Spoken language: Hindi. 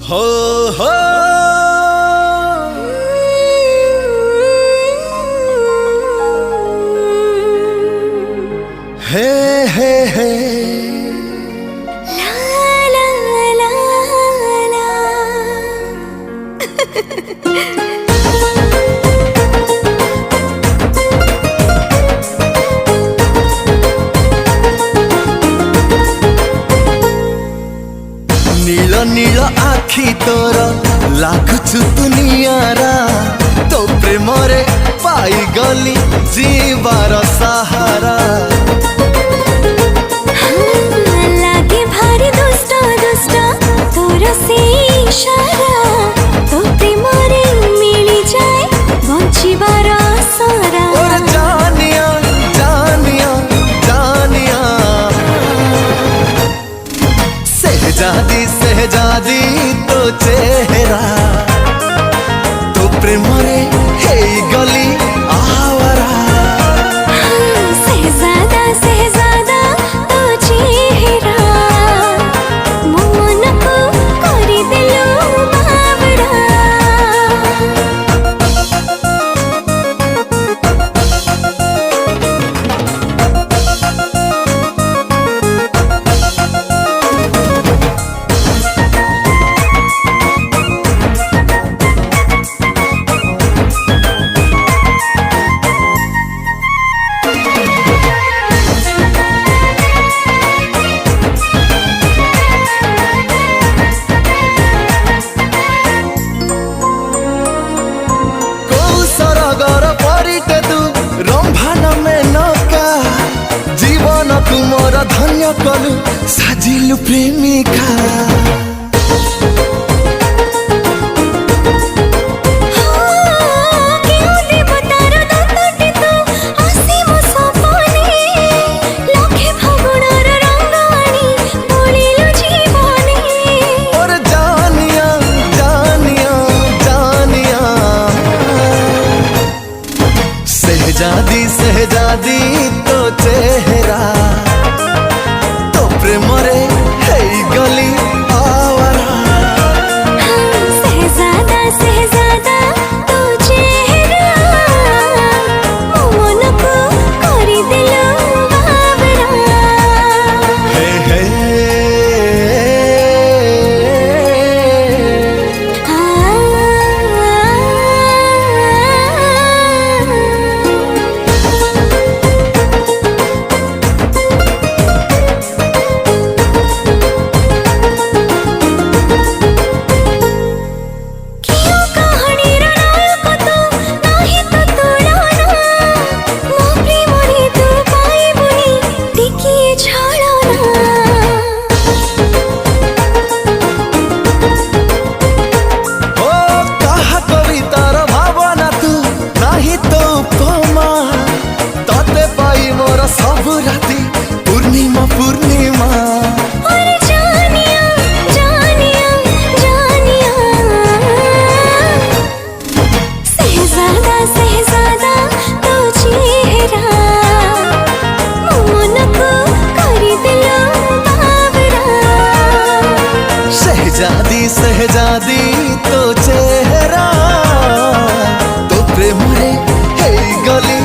हो हो हे हे हे ला ला ला ला नील नील आखि तोर लागुछु दुनियारा तो प्रेम रे पाई गली जीवार सहारा लागे भारी दुष्ट दुष्ट तोर से इशारा तो प्रेम रे मिली जाए बंचिबार सारा और जानिया जानिया जानिया सहजादी सहजादी तो चेहरा तो प्रेम रे हे गली आवारा सहजादा सहजादा तो चेहरा मो मन को करी देलो बावड़ा रंभान में नका जीवन तुमर धन्य कलु साजिलु प्रेमिका सहजादी सहजादी तो चेहरा तो प्रेम रे हे गली आवारा सहजादा सहजादा तो चेहरा मो मन को करी देलो बावड़ा हे हे सब राती पूर्णिमा पूर्णिमा और जानिया जानिया जानिया सहजादा सहजादा तो चेहरा मो मन को करी देलो बावड़ा सहजादी सहजादी तो चेहरा तो प्रेम रे हे गली